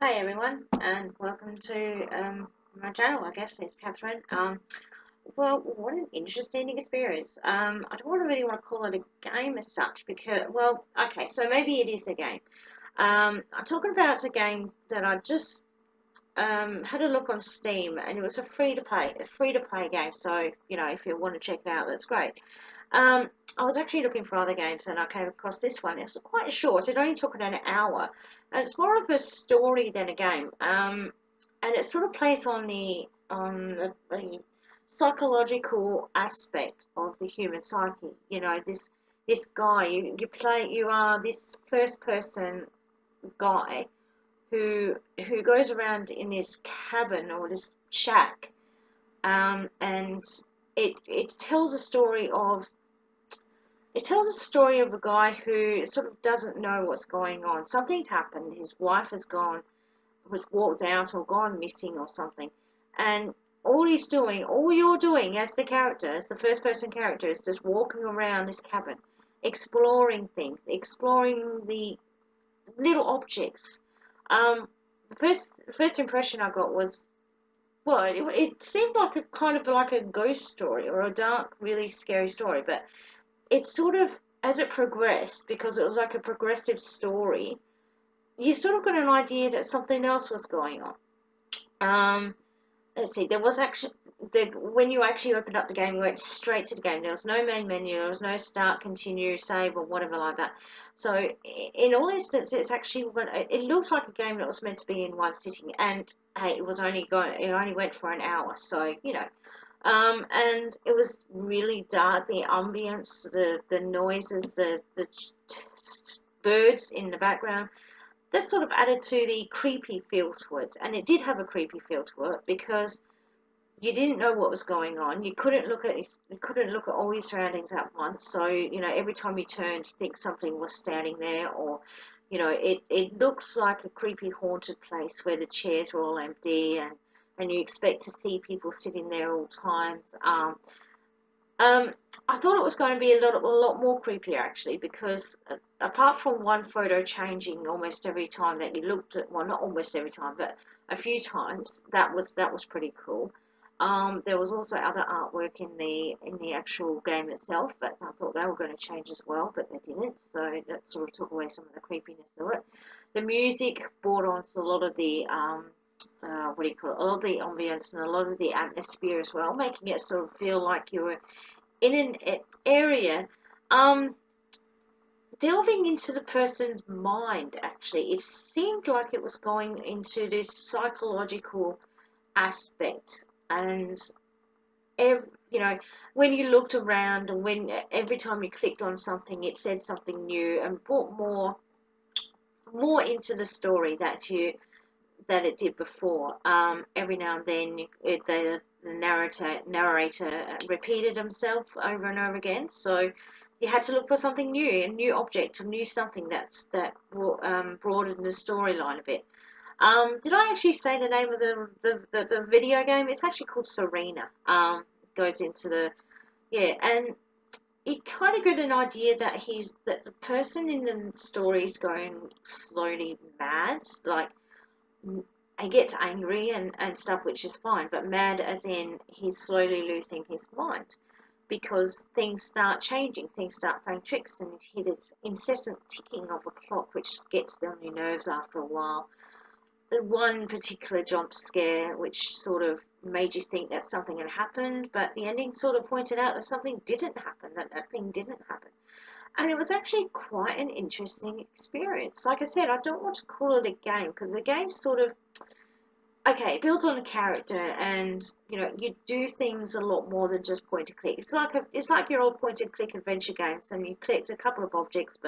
Hi everyone, and welcome to my channel. I guess it's Catherine. Well, what an interesting experience. I don't really want to call it a game as such because, well, okay, so maybe it is a game. I'm talking about a game that I just had a look on Steam, and it was a free to play game. So if you want to check it out, that's great. Um, I was actually looking for other games and I came across this one. It was quite short. It only took an hour, and it's more of a story than a game. And it sort of plays on the psychological aspect of the human psyche. This guy you are this first person guy who goes around in this cabin or this shack, and it tells a story of a guy who sort of doesn't know what's going on. Something's happened. His wife was walked out or gone missing or something. And all you're doing as the character, as the first person character, is just walking around this cabin, exploring things, exploring the little objects. The first impression I got was, well, it seemed like a kind of like a ghost story or a dark, really scary story, but it sort of, as it progressed, because it was like a progressive story, you sort of got an idea that something else was going on. Um, let's see, there was actually when you actually opened up the game, you went straight to the game. There was no main menu, there was no start, continue, save, or whatever like that. So in all instances, it looked like a game that was meant to be in one sitting, and hey, it only went for an hour, so and it was really dark. The ambience, the noises, the birds in the background, that sort of added to the creepy feel to it. And it did have a creepy feel to it because you didn't know what was going on. You couldn't look at all your surroundings at once. So every time you turned, you think something was standing there, or it looks like a creepy haunted place where the chairs were all empty, and you expect to see people sitting there all times. Um, I thought it was going to be a lot more creepier actually, because apart from one photo changing almost every time that you looked at, well, not almost every time, but a few times, that was pretty cool. There was also other artwork in the actual game itself, but I thought they were going to change as well, but they didn't. So that sort of took away some of the creepiness of it. The music brought on a lot of the what do you call it? A lot of the ambience and a lot of the atmosphere as well, making it sort of feel like you were in an area, um, delving into the person's mind. Actually, it seemed like it was going into this psychological aspect, and ev- you know, when you looked around and when every time you clicked on something, it said something new and brought more into the story that it did before. Every now and then, the narrator repeated himself over and over again. So you had to look for something new, a new object, a new something that broadened the storyline a bit. Did I actually say the name of the video game? It's actually called Serena. It goes into the yeah, and it kind of got an idea that the person in the story is going slowly mad, like he gets angry and stuff, which is fine, but mad as in he's slowly losing his mind because things start changing, things start playing tricks, and you hear this incessant ticking of a clock, which gets on your nerves after a while. One particular jump scare, which sort of made you think that something had happened, but the ending sort of pointed out that something didn't happen, that thing didn't happen. And it was actually quite an interesting experience. Like I said, I don't want to call it a game because the game sort of, okay, it builds on a character, and you do things a lot more than just point and click. It's like your old point and click adventure games, and you clicked a couple of objects,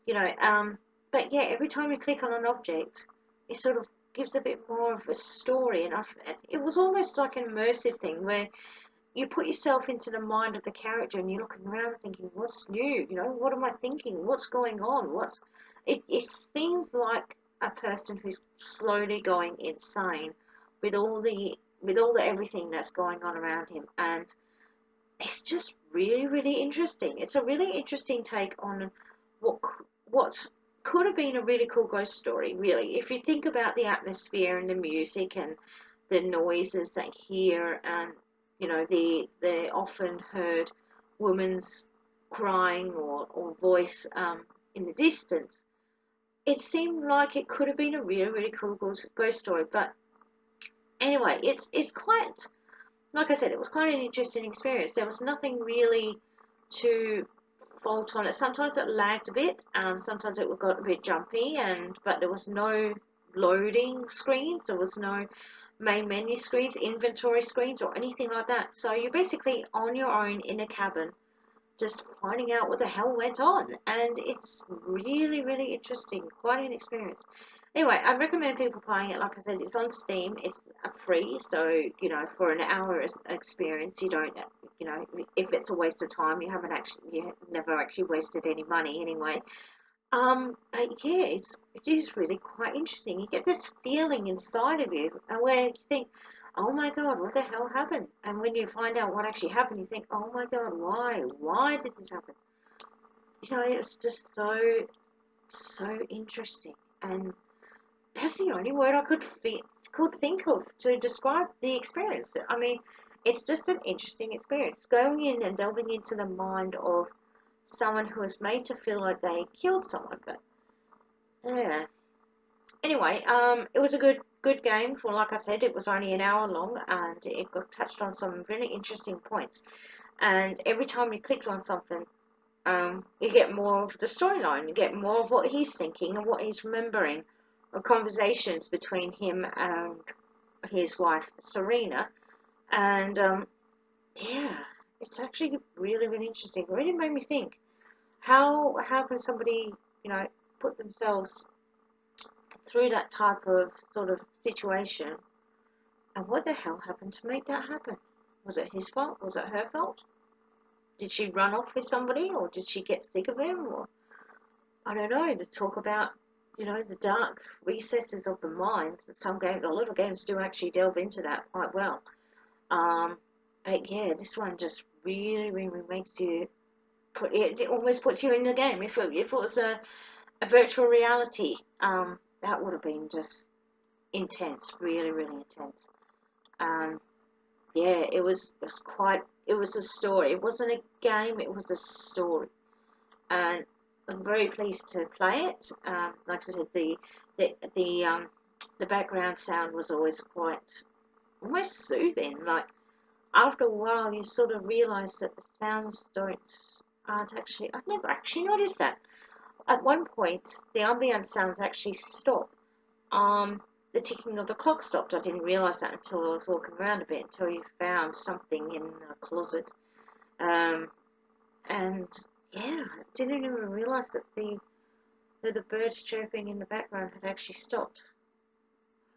you know um but yeah, every time you click on an object, it sort of gives a bit more of a story, and it was almost like an immersive thing where you put yourself into the mind of the character, and you're looking around thinking, what's new? What am I thinking? What's going on? It seems like a person who's slowly going insane with all the everything that's going on around him. And it's just really, really interesting. It's a really interesting take on what what could have been a really cool ghost story, really. If you think about the atmosphere and the music and the noises they hear, and you know the often heard woman's crying or voice in the distance, it seemed like it could have been a really cool ghost story. But anyway, it's quite, like I said, it was quite an interesting experience. There was nothing really to fault on it. Sometimes it lagged a bit. Sometimes it got a bit jumpy, but there was no loading screens. There was no main menu screens, inventory screens, or anything like that. So you're basically on your own in a cabin, just finding out what the hell went on. And it's really interesting. Quite an experience. Anyway, I recommend people playing it. Like I said, it's on Steam. It's free, so you know, for an hour experience, you don't, you know, if it's a waste of time, you never actually wasted any money anyway. But yeah, it is really quite interesting. You get this feeling inside of you, and where you think, oh my God, what the hell happened? And when you find out what actually happened, you think, oh my God, why? Why did this happen? You know, it's just so interesting, and that's the only word I could think of to describe the experience. I mean, it's just an interesting experience. Going in and delving into the mind of someone who is made to feel like they killed someone. But yeah. Anyway, it was a good game. For, like I said, it was only an hour long, and it got touched on some really interesting points. And every time you clicked on something, you get more of the storyline. You get more of what he's thinking and what he's remembering, or conversations between him and his wife Serena. And yeah, it's actually really interesting. It really made me think, how can somebody, you know, put themselves through that type of sort of situation, and what the hell happened to make that happen? Was it his fault? Was it her fault? Did she run off with somebody, or did she get sick of him? Or I don't know. To talk about, you know, the dark recesses of the mind. Some games, a lot of games do actually delve into that quite well. Um, but yeah, this one just really makes you it almost puts you in the game. If it was a virtual reality, that would have been just intense, really intense. Um, yeah, it was a story. It wasn't a game, it was a story. And I'm very pleased to play it. Like I said, the the um the background sound was always quite almost soothing. Like after a while, you sort of realise that the sounds aren't actually. I've never actually noticed that. At one point, the ambient sounds actually stopped. The ticking of the clock stopped. I didn't realise that until I was walking around a bit, until you found something in a closet. Um, and yeah, I didn't even realise that the birds chirping in the background had actually stopped.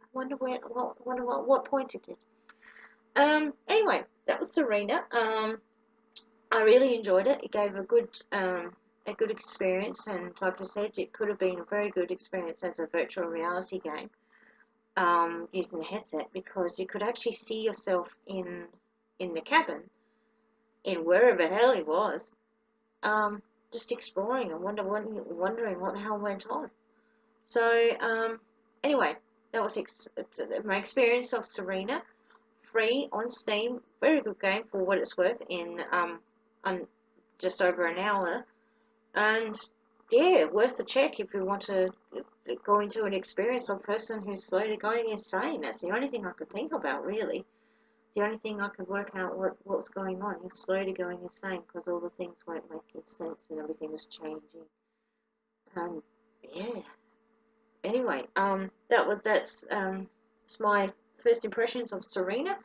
I wonder what point it did. Anyway, that was Serena. I really enjoyed it. It gave a good experience, and like I said, it could have been a very good experience as a virtual reality game, using the headset, because you could actually see yourself in the cabin, in wherever the hell it was, just exploring and wondering what the hell went on. So anyway, that was my experience of Serena. Free on Steam, very good game for what it's worth in just over an hour, and yeah, worth a check if you want to go into an experience of a person who's slowly going insane. That's the only thing I could think about, really. The only thing I could work out what's going on. You're slowly going insane because all the things weren't making sense and everything is changing. And yeah. Anyway, it's my first impressions of Serena.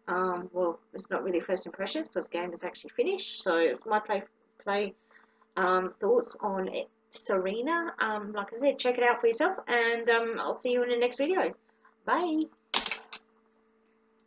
Well, it's not really first impressions because the game is actually finished. So it's my play thoughts on it, Serena. Like I said, check it out for yourself, and I'll see you in the next video. Bye.